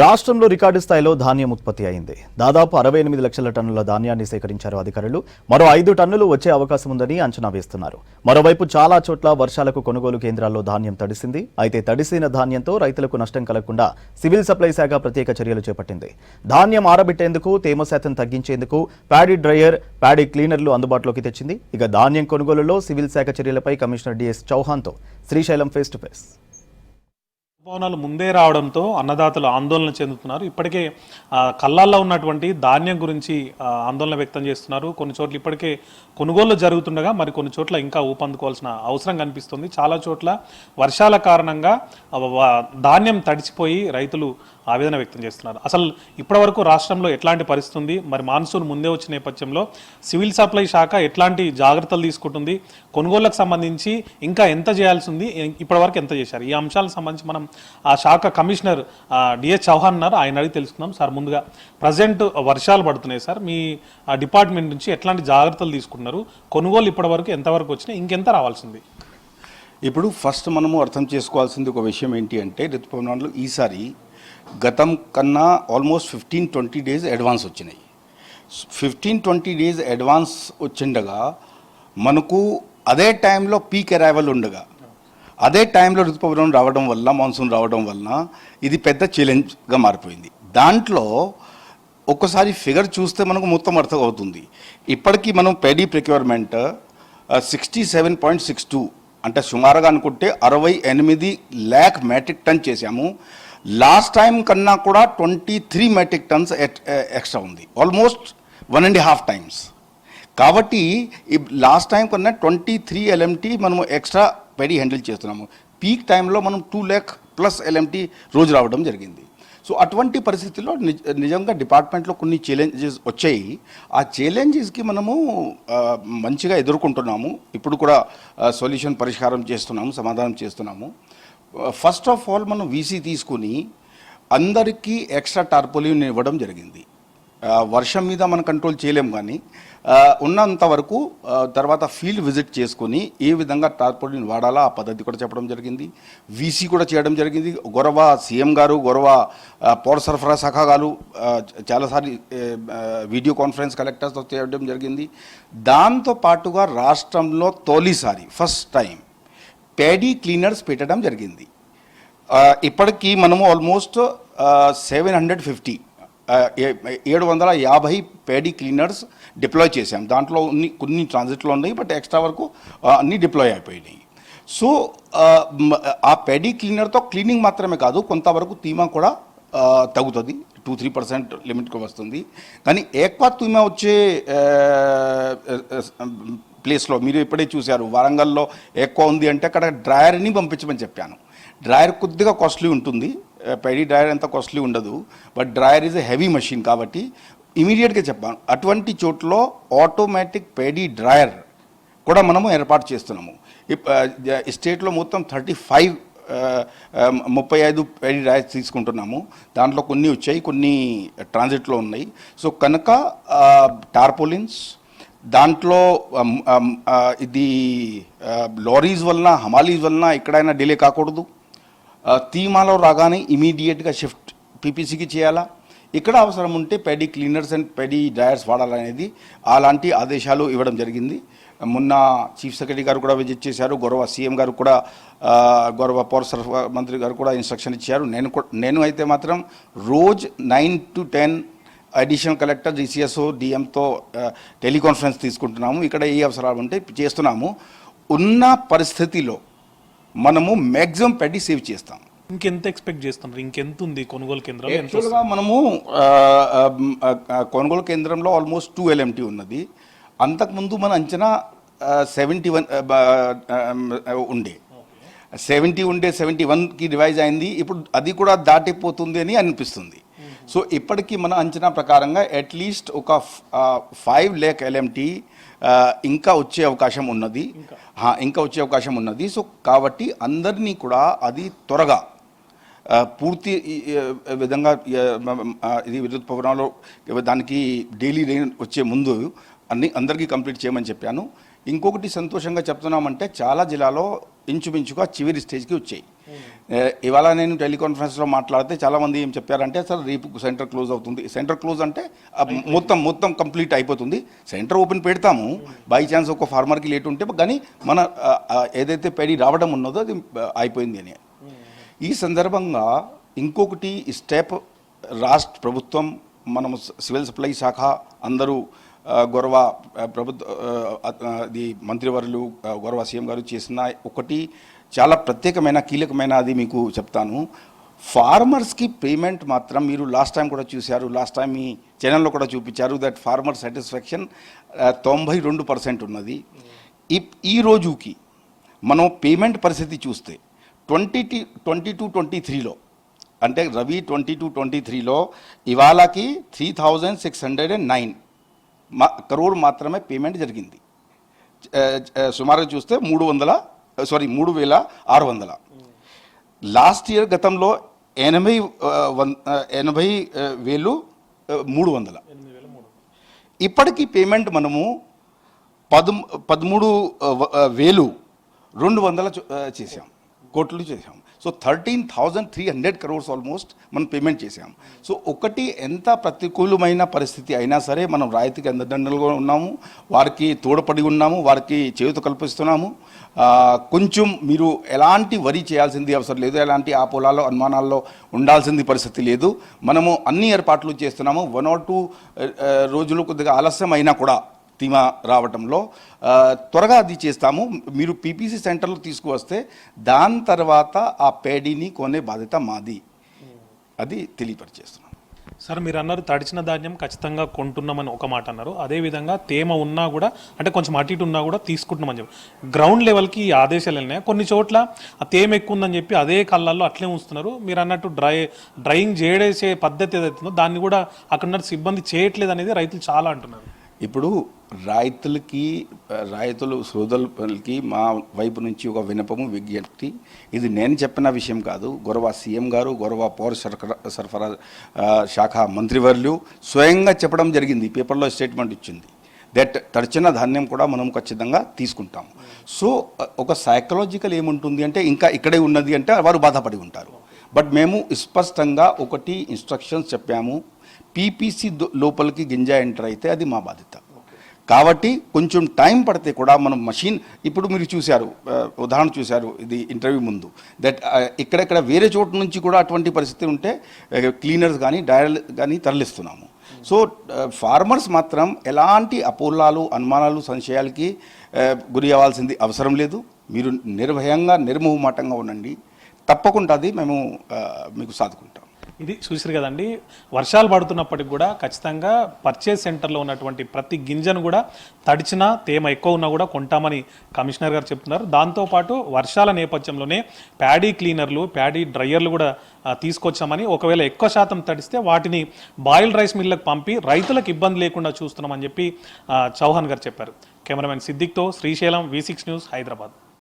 రాష్ట్రంలో రికార్డు స్థాయిలో ధాన్యం ఉత్పత్తి అయింది. దాదాపు 68 లక్షల టన్నుల ధాన్యాన్ని సేకరించారు అధికారులు. మరో 5 టన్నులు వచ్చే అవకాశం ఉందని అంచనా వేస్తున్నారు. మరోవైపు చాలా చోట్ల వర్షాలకు కొనుగోలు కేంద్రాల్లో ధాన్యం తడిసింది. అయితే తడిసిన ధాన్యంతో రైతులకు నష్టం కలగకుండా సివిల్ సప్లై శాఖ ప్రత్యేక చర్యలు చేపట్టింది. ధాన్యం ఆరబెట్టేందుకు, తేమ శాతం తగ్గించేందుకు ప్యాడీ డ్రైయర్, ప్యాడీ క్లీనర్లు అందుబాటులోకి తెచ్చింది. ఇక ధాన్యం కొనుగోలులో సివిల్ శాఖ చర్యలపై కమిషనర్ డిఎస్ చౌహాన్తో శ్రీశైలం ఫేస్ టు ఫేస్. ఋతుపవనాలు ముందే రావడంతో అన్నదాతలు ఆందోళన చెందుతున్నారు. ఇప్పటికే కళ్ళాల్లో ఉన్నటువంటి ధాన్యం గురించి ఆందోళన వ్యక్తం చేస్తున్నారు. కొన్ని చోట్ల ఇప్పటికే కొనుగోళ్లు జరుగుతుండగా మరి కొన్ని చోట్ల ఇంకా ఊపందుకోవాల్సిన అవసరం కనిపిస్తుంది. చాలా చోట్ల వర్షాల కారణంగా ధాన్యం తడిచిపోయి రైతులు ఆవేదన వ్యక్తం చేస్తున్నారు. అసలు ఇప్పటివరకు రాష్ట్రంలో ఎట్లాంటి పరిస్థితి ఉంది, మరి మాన్సూన్ ముందే వచ్చిన నేపథ్యంలో సివిల్ సప్లై శాఖ ఎట్లాంటి జాగ్రత్తలు తీసుకుంటుంది, కొనుగోళ్లకు సంబంధించి ఇంకా ఎంత చేయాల్సి ఉంది, ఇప్పటివరకు ఎంత చేశారు, ఈ అంశాలకు సంబంధించి మనం ఆ శాఖ కమిషనర్ డిఎస్ చౌహాన్ ఉన్నారు, ఆయన అడిగి తెలుసుకుందాం. సార్, ముందుగా ప్రజెంట్ వర్షాలు పడుతున్నాయి సార్, మీ డిపార్ట్మెంట్ నుంచి ఎట్లాంటి జాగ్రత్తలు తీసుకుంటున్నారు, కొనుగోలు ఇప్పటివరకు ఎంతవరకు వచ్చినాయి, ఇంకెంత రావాల్సింది? ఇప్పుడు ఫస్ట్ మనము అర్థం చేసుకోవాల్సింది ఒక విషయం ఏంటి అంటే, ఋతుపవనాలు ఈసారి గతం కన్నా ఆల్మోస్ట్ 15-20 డేస్ అడ్వాన్స్ వచ్చినాయి. 15-20 డేస్ అడ్వాన్స్ వచ్చిండగా మనకు అదే టైంలో పీక్ అరైవల్ ఉండగా అదే టైంలో ఋతుపవనం రావడం వల్ల, మాన్సూన్ రావడం వలన ఇది పెద్ద ఛాలెంజ్గా మారిపోయింది. దాంట్లో ఒక్కసారి ఫిగర్ చూస్తే మనకు మొత్తం అర్థం అవుతుంది. ఇప్పటికీ మనం ప్యాడీ ప్రొక్యూర్మెంట్ 67.62 అంటే సుమారుగా అనుకుంటే 68 lakh మెట్రిక్ టన్ చేశాము. లాస్ట్ టైం కన్నా కూడా 23 మెట్రిక్ టన్స్ ఎక్స్ట్రా ఉంది, ఆల్మోస్ట్ 1.5 times. కాబట్టి ఈ లాస్ట్ టైం కన్నా 23 LMT మనము ఎక్స్ట్రా పెడి హ్యాండిల్ చేస్తున్నాము. పీక్ టైంలో మనం 2 lakh plus LMT రోజు రావడం జరిగింది. సో అటువంటి పరిస్థితుల్లో నిజంగా డిపార్ట్మెంట్లో కొన్ని ఛాలెంజెస్ వచ్చాయి. ఆ ఛాలెంజెస్కి మనము మంచిగా ఎదుర్కొంటున్నాము. ఇప్పుడు కూడా సొల్యూషన్ పరిష్కారం చేస్తున్నాము, సమాధానం చేస్తున్నాము. ఫస్ట్ ఆఫ్ ఆల్ మనం వీసీ తీసుకుని అందరికీ ఎక్స్ట్రా టార్పోలిన్ ఇవ్వడం జరిగింది. వర్షం మీద మనం కంట్రోల్ చేయలేం, కానీ ఉన్నంత వరకు తర్వాత ఫీల్డ్ విజిట్ చేసుకుని ఏ విధంగా టార్పోలిన్ వాడాలా ఆ పద్ధతి కూడా చెప్పడం జరిగింది. వీసీ కూడా చేయడం జరిగింది. గౌరవ సీఎం గారు, గౌరవ పౌర సరఫరా శాఖ గారు చాలాసార్లు వీడియో కాన్ఫరెన్స్ కలెక్టర్స్తో చేయడం జరిగింది. దాంతో పాటుగా రాష్ట్రంలో తొలిసారి ఫస్ట్ టైం ప్యాడీ క్లీనర్స్ పెట్టడం జరిగింది. ఇప్పటికీ మనము ఆల్మోస్ట్ 750 ప్యాడీ క్లీనర్స్ డిప్లాయ్ చేసాం. దాంట్లో కొన్ని ట్రాన్సిట్లో ఉన్నాయి, బట్ ఎక్స్ట్రా వరకు అన్నీ డిప్లాయ్ అయిపోయినాయి. సో ఆ ప్యాడీ క్లీనర్తో క్లీనింగ్ మాత్రమే కాదు, కొంతవరకు తీమా కూడా తగ్గుతుంది, 2-3% లిమిట్కి వస్తుంది. కానీ ఎక్కువ తీమా వచ్చే ప్లేస్లో మీరు ఇప్పుడే చూశారు, వరంగల్లో ఎక్కువ ఉంది అంటే అక్కడ డ్రాయర్ని పంపించమని చెప్పాను. డ్రాయర్ కొద్దిగా కాస్ట్లీ ఉంటుంది, ప్యాడీ డ్రాయర్ అంత కాస్ట్లీ ఉండదు, but drawer is a heavy machine కాబట్టి ఇమీడియట్గా చెప్పాను. అటువంటి చోట్ల ఆటోమేటిక్ ప్యాడీ డ్రాయర్ కూడా మనము ఏర్పాటు చేస్తున్నాము. స్టేట్లో మొత్తం 35 ప్యాడీ డ్రాయర్స్ తీసుకుంటున్నాము. దాంట్లో కొన్ని వచ్చాయి, కొన్ని ట్రాన్సిట్లో ఉన్నాయి. సో కనుక టార్పోలిన్స్ దాంట్లో ఇది లారీస్ వలన, హమాలీస్ వలన ఎక్కడైనా డిలే కాకూడదు. తీమాలో రాగానే ఇమీడియట్గా షిఫ్ట్ పీపీసీకి చేయాలా, ఇక్కడ అవసరం ఉంటే paddy cleaners and paddy dryers వాడాలనేది అలాంటి ఆదేశాలు ఇవ్వడం జరిగింది. మొన్న చీఫ్ సెక్రటరీ గారు కూడా విజిట్ చేశారు, గౌరవ సీఎం గారు కూడా, గౌరవ పౌర సరఫరా మంత్రి గారు కూడా ఇన్స్ట్రక్షన్ ఇచ్చారు. నేను అయితే మాత్రం రోజు 9 to 10 అడిషనల్ కలెక్టర్, డిసిఎస్ఓ, డిఎంతో టెలికాన్ఫరెన్స్ తీసుకుంటున్నాము. ఇక్కడ ఏ అవసరాలు ఉంటే చేస్తున్నాము. ఉన్న పరిస్థితిలో మనము మ్యాక్సిమం ప్యాడీ సేవ్ చేస్తాం. ఇంకెంత ఎక్స్పెక్ట్ చేస్తున్నారు, ఇంకెంత ఉంది కొనుగోలు కేంద్రంలో? యాక్చువల్గా మనము కొనుగోలు కేంద్రంలో ఆల్మోస్ట్ 2 LMT ఉన్నది. అంతకుముందు మన అంచనా 71 ఉండే, 70 ఉండే, 71కి రివైజ్ అయింది. ఇప్పుడు అది కూడా దాటిపోతుంది అని అనిపిస్తుంది. సో ఇప్పటికీ మన అంచనా ప్రకారంగా అట్లీస్ట్ ఒక 5 lakh LMT ఇంకా వచ్చే అవకాశం ఉన్నది. సో కాబట్టి అందరినీ కూడా అది త్వరగా పూర్తి విధంగా ఇది విద్యుత్ పవనాలు దానికి డైలీ రెయిన్ వచ్చే ముందు అందరికీ కంప్లీట్ చేయమని చెప్పాను. ఇంకొకటి సంతోషంగా చెప్తున్నామంటే చాలా జిల్లాలో ఇంచుమించుగా చివరి స్టేజ్కి వచ్చాయి. ఇవాళ నేను టెలికాన్ఫరెన్స్లో మాట్లాడితే చాలామంది ఏం చెప్పారంటే సార్ రేపు సెంటర్ క్లోజ్ అవుతుంది. సెంటర్ క్లోజ్ అంటే మొత్తం కంప్లీట్ అయిపోతుంది. సెంటర్ ఓపెన్ పెడతాము, బై ఛాన్స్ ఒక ఫార్మర్కి లేట్ ఉంటే, కానీ మన ఏదైతే పేడి రావడం ఉన్నదో అది అయిపోయింది అని. ఈ సందర్భంగా ఇంకొకటి స్టెప్ రాష్ట్ర ప్రభుత్వం, మనం సివిల్ సప్లై శాఖ అందరూ గౌరవ ఇది మంత్రివర్యులు గౌరవ సీఎం గారు చేసిన ఒకటి చాలా ప్రత్యేకమైన కీలకమైన అది మీకు చెప్తాను. ఫార్మర్స్కి పేమెంట్ మాత్రం మీరు లాస్ట్ టైం కూడా చూశారు, లాస్ట్ టైం మీ ఛానల్లో కూడా చూపించారు దట్ ఫార్మర్ సాటిస్ఫాక్షన్ 92% ఉన్నది. ఈ రోజుకి మనం పేమెంట్ పరిస్థితి చూస్తే 22-23లో అంటే రవి 22-23లో ఇవాళకి 3609 కరోడ్ మాత్రమే పేమెంట్ జరిగింది. సుమారుగా చూస్తే 3600. లాస్ట్ ఇయర్ గతంలో 80,300. ఇప్పటికీ పేమెంట్ మనము 13,200 చేసాం, కోట్లు చేసాం. సో 13,300 crores ఆల్మోస్ట్ మనం పేమెంట్ చేసాం. సో ఒకటి ఎంత ప్రతికూలమైన పరిస్థితి అయినా సరే మనం రైతుకి అండదండలుగా ఉన్నాము, వారికి తోడ్పడి ఉన్నాము, వారికి చేయూత కల్పిస్తున్నాము. కొంచెం మీరు ఎలాంటి వరి చేయాల్సింది అవసరం లేదు, ఎలాంటి ఆ పొలాల్లో అనుమానాల్లో ఉండాల్సింది పరిస్థితి లేదు. మనము అన్ని ఏర్పాట్లు చేస్తున్నాము. 1 or 2 రోజులు కొద్దిగా ఆలస్యం అయినా కూడా ధీమా రావటంలో త్వరగా అది చేస్తాము. మీరు పీపీసీ సెంటర్లో తీసుకువస్తే దాని తర్వాత ఆ పేడీని కొనే బాధ్యత మాది, అది తెలియపరిచేస్తున్నాం. సార్ మీరు అన్నారు తడిచిన ధాన్యం ఖచ్చితంగా కొంటున్నామని ఒక మాట అన్నారు, అదేవిధంగా తేమ ఉన్నా కూడా అంటే కొంచెం అటు ఇటు ఉన్నా కూడా తీసుకుంటున్నామని చెప్పి గ్రౌండ్ లెవెల్కి ఈ ఆదేశాలు వెళ్ళినాయి. కొన్ని చోట్ల ఆ తేమ ఎక్కువ ఉందని చెప్పి అదే కళ్ళల్లో అట్లే ఉంచుతున్నారు. మీరు అన్నట్టు డ్రైయింగ్ చేయడేసే పద్ధతి ఏదైతుందో దాన్ని కూడా అక్కడ ఉన్న సిబ్బంది చేయట్లేదు అనేది రైతులు చాలా అంటున్నారు. ఇప్పుడు రైతులు సోదరులకి మా వైపు నుంచి ఒక విన్నపము, విజ్ఞప్తి. ఇది నేను చెప్పిన విషయం కాదు, గౌరవ సీఎం గారు, గౌరవ పౌర సరఫరా శాఖ మంత్రివర్యులు స్వయంగా చెప్పడం జరిగింది, పేపర్లో స్టేట్మెంట్ ఇచ్చింది దట్ తడిచిన ధాన్యం కూడా మనం ఖచ్చితంగా తీసుకుంటాం. సో ఒక సైకలాజికల్ ఏముంటుంది అంటే ఇంకా ఇక్కడే ఉన్నది అంటే వారు బాధపడి ఉంటారు. బట్ మేము స్పష్టంగా ఒకటి ఇన్స్ట్రక్షన్స్ చెప్పాము, పీపీసీ లోపలికి గింజ ఎంటర్ అయితే అది మా బాధ్యత. కాబట్టి కొంచెం టైం పడితే కూడా మనం మషిన్, ఇప్పుడు మీరు చూశారు, ఉదాహరణ చూశారు ఇది ఇంటర్వ్యూ ముందు, దట్ ఇక్కడెక్కడ వేరే చోటు నుంచి కూడా అటువంటి పరిస్థితి ఉంటే క్లీనర్స్ కానీ డ్రైయర్లు కానీ తరలిస్తున్నాము. సో ఫార్మర్స్ మాత్రం ఎలాంటి అపోహలు, అనుమానాలు, సంశయాలకి గురి అవ్వాల్సింది అవసరం లేదు. మీరు నిర్భయంగా నిర్మోహమాటంగా ఉండండి, తప్పకుండా అది మేము మీకు సాదుకుంటాం. ఇది చూసారు కదండి, వర్షాలు పడుతున్నప్పటికి కూడా ఖచ్చితంగా పర్చేజ్ సెంటర్లో ఉన్నటువంటి ప్రతి గింజను కూడా తడిచినా తేమ ఎక్కువ ఉన్నా కూడా కొంటామని కమిషనర్ గారు చెప్తున్నారు. దాంతోపాటు వర్షాల నేపథ్యంలోనే ప్యాడీ క్లీనర్లు, ప్యాడీ డ్రైయర్లు కూడా తీసుకొచ్చామని, ఒకవేళ ఎక్కువ శాతం తడిస్తే వాటిని బాయిల్ రైస్ మిల్లకు పంపి రైతులకు ఇబ్బంది లేకుండా చూస్తున్నామని చెప్పి చౌహాన్ గారు చెప్పారు. కెమెరామెన్ సిద్దిక్తో శ్రీశైలం, V6 న్యూస్, హైదరాబాద్.